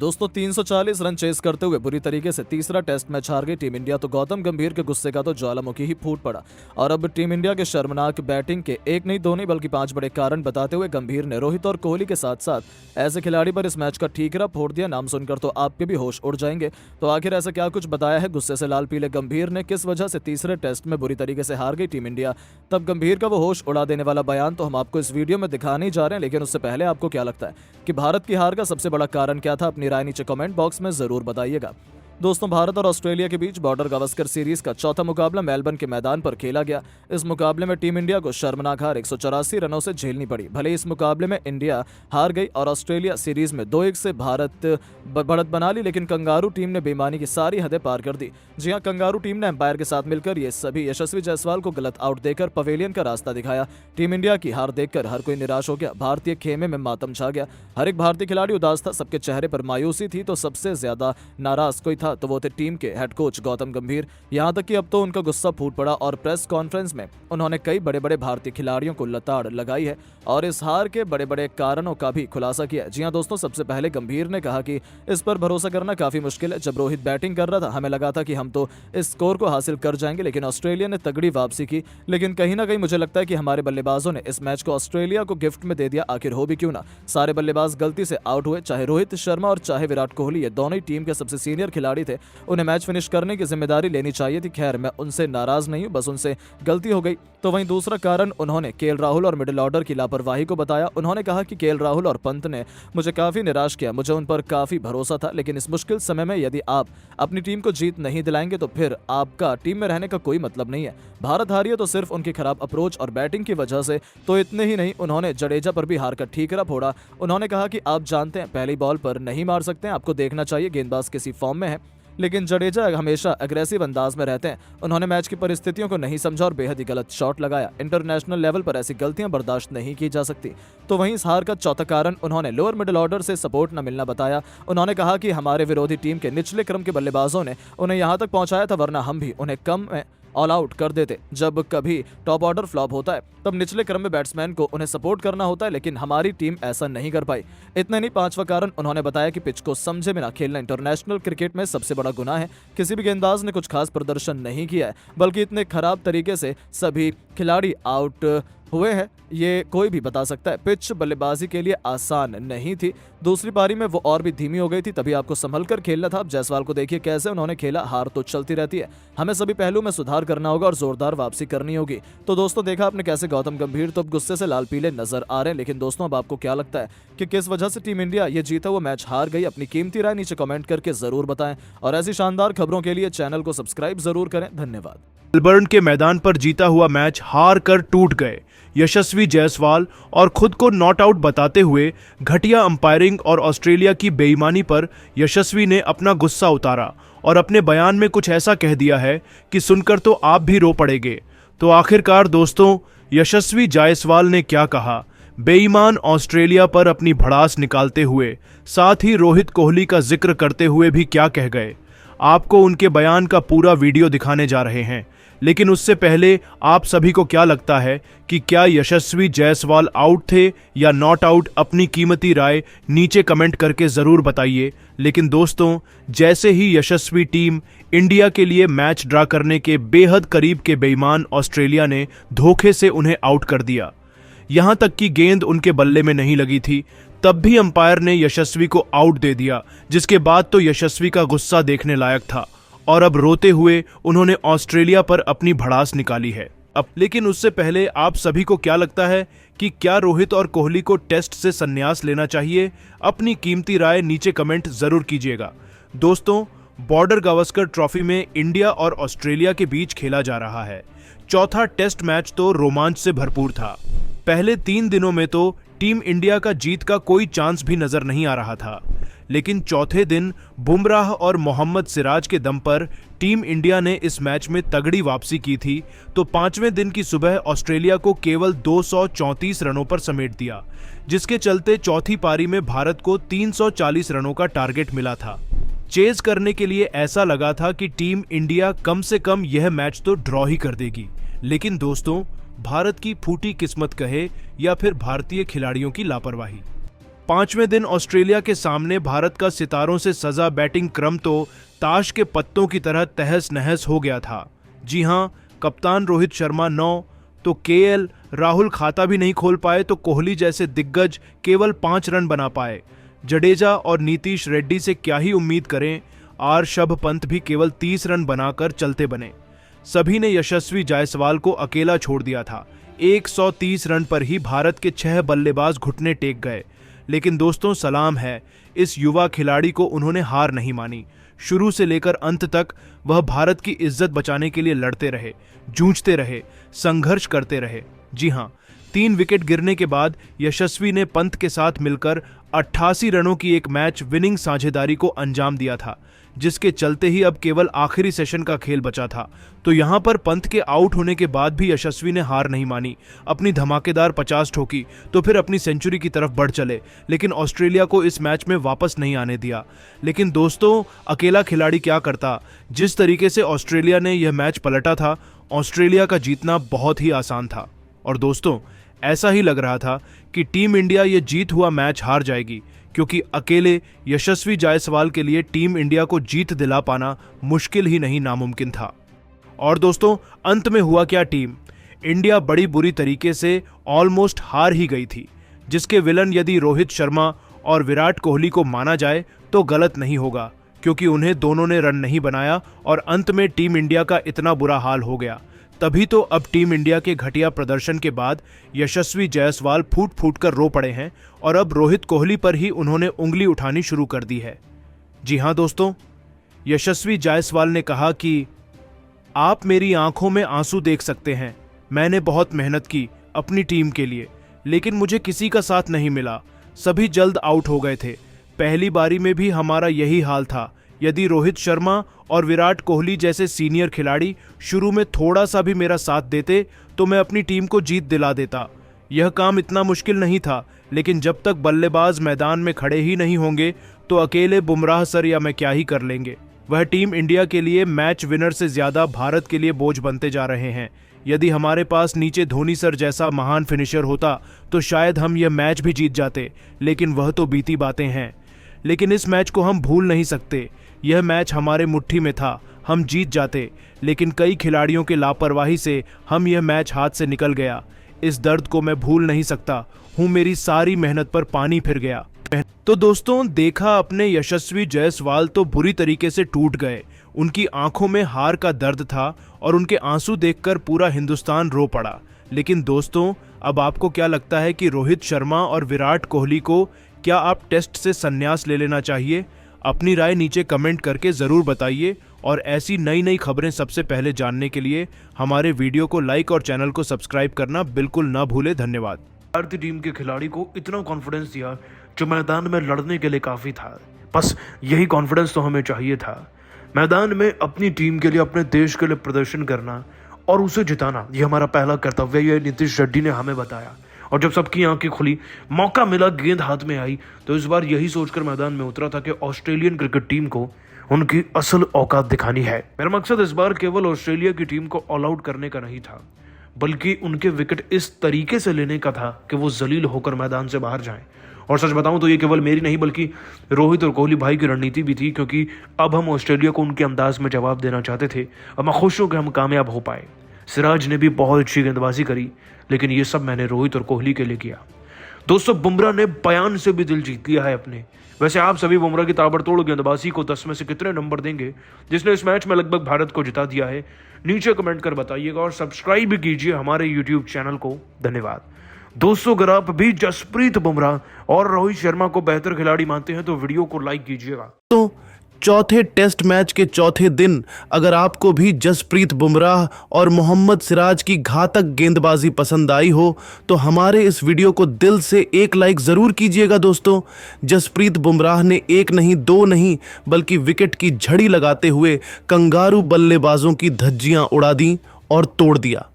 दोस्तों 340 run chase करते हुए बुरी तरीके से तीसरा टेस्ट मैच हार गई टीम इंडिया। तो गौतम गंभीर के गुस्से का तो ज्वालामुखी ही फूट पड़ा और अब टीम इंडिया के शर्मनाक बैटिंग के एक नहीं दो नहीं बल्कि 5 बड़े कारण बताते हुए गंभीर ने रोहित और कोहली के साथ साथ ऐसे खिलाड़ी पर इस मैच का ठीकरा फोड़ दिया। नाम सुनकर तो आपके भी होश उड़ जाएंगे। तो आखिर ऐसा क्या कुछ बताया है गुस्से से लाल पीले गंभीर ने, किस वजह से तीसरे टेस्ट में बुरी तरीके से हार गई टीम इंडिया। तब गंभीर का वो होश उड़ा देने वाला बयान तो हम आपको इस वीडियो में दिखाने ही जा रहे हैं, लेकिन उससे पहले आपको क्या लगता है कि भारत की हार का सबसे बड़ा कारण क्या था? अपनी राय नीचे कमेंट बॉक्स में जरूर बताइएगा। दोस्तों, भारत और ऑस्ट्रेलिया के बीच बॉर्डर गावस्कर सीरीज का चौथा मुकाबला मेलबर्न के मैदान पर खेला गया। इस मुकाबले में टीम इंडिया को शर्मनाक हार 184 रनों से झेलनी पड़ी। भले इस मुकाबले में इंडिया हार गई और ऑस्ट्रेलिया सीरीज में 2-1 से भारत बढ़त बना ली, लेकिन कंगारू टीम ने बेईमानी की सारी हदें पार कर दी। जी हां, कंगारू टीम ने एम्पायर के साथ मिलकर ये सभी यशस्वी जायसवाल को गलत आउट देकर पवेलियन का रास्ता दिखाया। टीम इंडिया की हार देखकर हर कोई निराश हो गया। भारतीय खेमे में मातम छा गया। हर एक भारतीय खिलाड़ी उदास था, सबके चेहरे पर मायूसी थी। तो सबसे ज्यादा नाराज कोई था तो वो थे टीम के हेड कोच गौतम गंभीर। यहां तक कि अब तो उनका गुस्सा फूट पड़ा और प्रेस कॉन्फ्रेंस में उन्होंने कई बड़े बड़े भारतीय खिलाड़ियों को लताड़ लगाई है और इस हार के बड़े बड़े कारणों का भी खुलासा किया। जी हां दोस्तों, सबसे पहले गंभीर ने कहा कि इस पर भरोसा करना काफी मुश्किल है। जब रोहित बैटिंग कर रहा था हमें लगा था कि हम तो इस स्कोर को हासिल कर जाएंगे, लेकिन ऑस्ट्रेलिया ने तगड़ी वापसी की। लेकिन कहीं ना कहीं मुझे लगता है कि हमारे बल्लेबाजों ने इस मैच को ऑस्ट्रेलिया को गिफ्ट में दे दिया। आखिर हो भी क्यों ना, सारे बल्लेबाज गलती से आउट हुए, चाहे रोहित शर्मा और चाहे विराट कोहली। ये दोनों ही टीम के सबसे सीनियर खिलाड़ी थे, उन्हें मैच फिनिश करने की जिम्मेदारी लेनी चाहिए थी। खैर, मैं उनसे नाराज नहीं हूं, बस उनसे गलती हो गई। तो वहीं दूसरा कारण उन्होंने केएल राहुल और मिडिल ऑर्डर की लापरवाही को बताया। उन्होंने कहा कि केएल राहुल और पंत ने मुझे काफी निराश किया। मुझे उन पर काफी भरोसा था, लेकिन इस मुश्किल समय में यदि आप अपनी टीम को जीत नहीं दिलाएंगे तो फिर आपका टीम में रहने का कोई मतलब नहीं है। भारत हारी है तो सिर्फ उनकी खराब अप्रोच और बैटिंग की वजह से। तो इतने ही नहीं, उन्होंने जडेजा पर भी हार का ठीकरा फोड़ा। उन्होंने कहा कि आप जानते हैं पहली बॉल पर नहीं मार सकते हैं, आपको देखना चाहिए गेंदबाज किसी फॉर्म में है, लेकिन जडेजा हमेशा अग्रेसिव अंदाज में रहते हैं। उन्होंने मैच की परिस्थितियों को नहीं समझा और बेहद ही गलत शॉट लगाया। इंटरनेशनल लेवल पर ऐसी गलतियां बर्दाश्त नहीं की जा सकती। तो वहीं इस हार का चौथा कारण उन्होंने लोअर मिडिल ऑर्डर से सपोर्ट न मिलना बताया। उन्होंने कहा कि हमारे विरोधी टीम के निचले क्रम के बल्लेबाजों ने उन्हें यहां तक पहुंचाया था, वरना हम भी उन्हें कम में ऑल आउट कर देते। जब कभी टॉप ऑर्डर फ्लॉप होता है तब निचले क्रम में बैट्समैन को उन्हें सपोर्ट करना होता है, लेकिन हमारी टीम ऐसा नहीं कर पाई। इतना नहीं, पांचवा कारण उन्होंने बताया कि पिच को समझे बिना खेलना इंटरनेशनल क्रिकेट में सबसे बड़ा गुनाह है। किसी भी गेंदबाज ने कुछ खास प्रदर्शन नहीं किया है, बल्कि इतने खराब तरीके से सभी खिलाड़ी आउट हुए हैं, ये कोई भी बता सकता है। पिच बल्लेबाजी के लिए आसान नहीं थी। दूसरी पारी में वो और भी धीमी हो गई थी, तभी आपको संभल कर खेलना था। अब जायसवाल को देखिए कैसे उन्होंने खेला। हार तो चलती रहती है, हमें सभी पहलू में सुधार करना होगा और जोरदार वापसी करनी होगी। तो दोस्तों, देखा आपने कैसे गौतम गंभीर तो अब गुस्से से लाल पीले नजर आ रहे हैं। लेकिन दोस्तों, अब आपको क्या लगता है कि किस वजह से टीम इंडिया ये जीता हुआ मैच हार गई? अपनी कीमती राय नीचे कमेंट करके जरूर बताएं और ऐसी शानदार खबरों के लिए चैनल को सब्सक्राइब जरूर करें। धन्यवाद। मेलबर्न के मैदान पर जीता हुआ मैच हार कर टूट गए यशस्वी जायसवाल और खुद को नॉट आउट बताते हुए घटिया अंपायरिंग और ऑस्ट्रेलिया की बेईमानी पर यशस्वी ने अपना गुस्सा उतारा और अपने बयान में कुछ ऐसा कह दिया है कि सुनकर तो आप भी रो पड़ेंगे। तो आखिरकार दोस्तों, यशस्वी जायसवाल ने क्या कहा, बेईमान ऑस्ट्रेलिया पर अपनी भड़ास निकालते हुए, साथ ही रोहित कोहली का जिक्र करते हुए भी क्या कह गए, आपको उनके बयान का पूरा वीडियो दिखाने जा रहे हैं। लेकिन उससे पहले आप सभी को क्या लगता है कि क्या यशस्वी जायसवाल आउट थे या नॉट आउट? अपनी कीमती राय नीचे कमेंट करके जरूर बताइए। लेकिन दोस्तों, जैसे ही यशस्वी टीम इंडिया के लिए मैच ड्रा करने के बेहद करीब के बेईमान ऑस्ट्रेलिया ने धोखे से उन्हें आउट कर दिया। यहां तक कि गेंद उनके बल्ले में नहीं लगी थी, तब भी अंपायर ने यशस्वी को आउट दे दिया, जिसके बाद तो यशस्वी का गुस्सा देखने लायक था और अब रोते हुए उन्होंने ऑस्ट्रेलिया पर अपनी भड़ास निकाली है। लेकिन उससे पहले आप सभी को क्या लगता है कि क्या रोहित और कोहली को टेस्ट से संन्यास लेना चाहिए? अपनी कीमती राय नीचे कमेंट जरूर कीजिएगा। दोस्तों, बॉर्डर गावस्कर ट्रॉफी में इंडिया और ऑस्ट्रेलिया के बीच खेला जा रहा है। चौथा टेस्ट मैच तो रोमांच से भरपूर था। पहले 3 दिनों में तो टीम इंडिया का जीत का कोई चांस भी नजर नहीं आ रहा था, लेकिन चौथे दिन बुमराह और मोहम्मद सिराज के दम पर टीम इंडिया ने इस मैच में तगड़ी वापसी की थी। तो 5वें दिन की सुबह ऑस्ट्रेलिया को केवल 234 रनों पर समेट दिया, जिसके चलते चौथी पारी में भारत को 340 रनों का टारगेट मिला था। चेज करने के लिए ऐसा लगा था कि टीम इंडिया कम से कम यह मैच तो ड्रॉ ही कर देगी। लेकिन दोस्तों, भारत की फूटी किस्मत कहे या फिर भारतीय खिलाड़ियों की लापरवाही, 5वें दिन ऑस्ट्रेलिया के सामने भारत का सितारों से सजा बैटिंग क्रम तो ताश के पत्तों की तरह तहस नहस हो गया था। जी हां, कप्तान रोहित शर्मा 9 तो केएल राहुल खाता भी नहीं खोल पाए, तो कोहली जैसे दिग्गज केवल 5 रन बना पाए। जडेजा और नीतीश रेड्डी से क्या ही उम्मीद करें, ऋषभ पंत भी केवल 30 रन बनाकर चलते बने। सभी ने यशस्वी जायसवाल को अकेला छोड़ दिया था। 130 रन पर ही भारत के 6 बल्लेबाज घुटने टेक गए। लेकिन दोस्तों, सलाम है इस युवा खिलाड़ी को, उन्होंने हार नहीं मानी। शुरू से लेकर अंत तक वह भारत की इज्जत बचाने के लिए लड़ते रहे, जूझते रहे, संघर्ष करते रहे। जी हां, 3 विकेट गिरने के बाद यशस्वी ने पंत के साथ मिलकर 88 रनों की एक मैच विनिंग साझेदारी को अंजाम दिया था, जिसके चलते ही अब केवल आखिरी सेशन का खेल बचा था। तो यहां पर पंत के आउट होने के बाद भी यशस्वी ने हार नहीं मानी, अपनी धमाकेदार 50 ठोकी तो फिर अपनी सेंचुरी की तरफ बढ़ चले, लेकिन ऑस्ट्रेलिया को इस मैच में वापस नहीं आने दिया। लेकिन दोस्तों, अकेला खिलाड़ी क्या करता, जिस तरीके से ऑस्ट्रेलिया ने यह मैच पलटा था, ऑस्ट्रेलिया का जीतना बहुत ही आसान था। और दोस्तों, ऐसा ही लग रहा था कि टीम इंडिया ये जीत हुआ मैच हार जाएगी, क्योंकि अकेले यशस्वी जायसवाल के लिए टीम इंडिया को जीत दिला पाना मुश्किल ही नहीं, नामुमकिन था। और दोस्तों, अंत में हुआ क्या, टीम इंडिया बड़ी बुरी तरीके से ऑलमोस्ट हार ही गई थी, जिसके विलन यदि रोहित शर्मा और विराट कोहली को माना जाए तो गलत नहीं होगा, क्योंकि उन्हें दोनों ने रन नहीं बनाया और अंत में टीम इंडिया का इतना बुरा हाल हो गया। तभी तो अब टीम इंडिया के घटिया प्रदर्शन के बाद यशस्वी जायसवाल फूट फूट कर रो पड़े हैं और अब रोहित कोहली पर ही उन्होंने उंगली उठानी शुरू कर दी है। जी हां दोस्तों, यशस्वी जायसवाल ने कहा कि आप मेरी आंखों में आंसू देख सकते हैं, मैंने बहुत मेहनत की अपनी टीम के लिए, लेकिन मुझे किसी का साथ नहीं मिला, सभी जल्द आउट हो गए थे। पहली बारी में भी हमारा यही हाल था। यदि रोहित शर्मा और विराट कोहली जैसे सीनियर खिलाड़ी शुरू में थोड़ा सा भी मेरा साथ देते तो मैं अपनी टीम को जीत दिला देता। यह काम इतना मुश्किल नहीं था, लेकिन जब तक बल्लेबाज मैदान में खड़े ही नहीं होंगे तो अकेले बुमराह सर या मैं क्या ही कर लेंगे। वह टीम इंडिया के लिए मैच विनर से ज्यादा भारत के लिए बोझ बनते जा रहे हैं। यदि हमारे पास नीचे धोनी सर जैसा महान फिनिशर होता तो शायद हम यह मैच भी जीत जाते, लेकिन वह तो बीती बातें हैं। लेकिन इस मैच को हम भूल नहीं सकते। यह मैच हमारे मुट्ठी में था, हम जीत जाते, लेकिन कई खिलाड़ियों के लापरवाही से हम यह मैच हाथ से निकल गया। इस दर्द को मैं भूल नहीं सकता हूं, मेरी सारी मेहनत पर पानी फिर गया। तो दोस्तों, देखा अपने यशस्वी जायसवाल तो बुरी तरीके से टूट गए। उनकी आंखों में हार का दर्द था और उनके आंसू देखकर पूरा हिंदुस्तान रो पड़ा। लेकिन दोस्तों, अब आपको क्या लगता है कि रोहित शर्मा और विराट कोहली को क्या आप टेस्ट से संन्यास ले लेना चाहिए? अपनी राय नीचे कमेंट करके ज़रूर बताइए और ऐसी नई नई खबरें सबसे पहले जानने के लिए हमारे वीडियो को लाइक और चैनल को सब्सक्राइब करना बिल्कुल ना भूले। धन्यवाद। भारतीय टीम के खिलाड़ी को इतना कॉन्फिडेंस दिया जो मैदान में लड़ने के लिए काफ़ी था। बस यही कॉन्फिडेंस तो हमें चाहिए था, मैदान में अपनी टीम के लिए, अपने देश के लिए प्रदर्शन करना और उसे जिताना, ये हमारा पहला कर्तव्य। ये नीतीश रेड्डी ने हमें बताया और जब सबकी आंखें खुली, मौका मिला, गेंद हाथ में आई, तो इस बार यही सोचकर मैदान में उतरा था कि ऑस्ट्रेलियन क्रिकेट टीम को उनकी असल औकात दिखानी है। मेरा मकसद इस बार केवल ऑस्ट्रेलिया की टीम को ऑल आउट करने का नहीं था, बल्कि उनके विकेट इस तरीके से लेने का था कि वो जलील होकर मैदान से बाहर जाएं। और सच बताऊं तो ये केवल मेरी नहीं बल्कि रोहित और कोहली भाई की रणनीति भी थी, क्योंकि अब हम ऑस्ट्रेलिया को उनके अंदाज में जवाब देना चाहते थे और मैं खुश हूं कि हम कामयाब हो पाए। सिराज ने भी बहुत अच्छी गेंदबाजी करी, लेकिन ये सब मैंने रोहित और कोहली के लिए किया। दोस्तों, बुमराह ने बयान से भी दिल जीत लिया है अपने। वैसे आप सभी बुमराह की ताबड़तोड़ गेंदबाजी को 10 में से कितने नंबर देंगे, जिसने इस मैच में लगभग भारत को जिता दिया है? नीचे कमेंट कर बताइएगा और सब्सक्राइब भी कीजिए हमारे यूट्यूब चैनल को। धन्यवाद। दोस्तों, अगर आप भी जसप्रीत बुमराह और रोहित शर्मा को बेहतर खिलाड़ी मानते हैं तो वीडियो को लाइक कीजिएगा। तो चौथे टेस्ट मैच के चौथे दिन अगर आपको भी जसप्रीत बुमराह और मोहम्मद सिराज की घातक गेंदबाजी पसंद आई हो तो हमारे इस वीडियो को दिल से एक लाइक ज़रूर कीजिएगा। दोस्तों, जसप्रीत बुमराह ने एक नहीं, दो नहीं, बल्कि विकेट की झड़ी लगाते हुए कंगारू बल्लेबाजों की धज्जियां उड़ा दी और तोड़ दिया।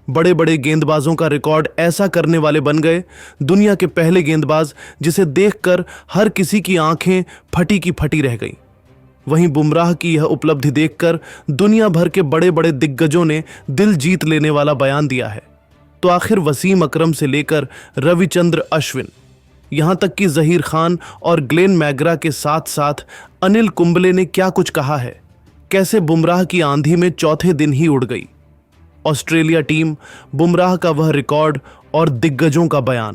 बड़े बड़े गेंदबाजों का रिकॉर्ड ऐसा करने वाले बन गए। दुनिया के पहले गेंदबाज जिसे देखकर हर किसी की आंखें फटी की फटी रह गई। वहीं बुमराह की यह उपलब्धि देखकर दुनिया भर के बड़े बड़े दिग्गजों ने दिल जीत लेने वाला बयान दिया है। तो आखिर वसीम अकरम से लेकर रविचंद्र अश्विन, यहां तक कि जहीर खान और ग्लेन मैग्रा के साथ साथ अनिल कुंबले ने क्या कुछ कहा है, कैसे बुमराह की आंधी में चौथे दिन ही उड़ गई। ऑस्ट्रेलिया टीम, बुमराह का वह रिकॉर्ड और दिग्गजों का बयान।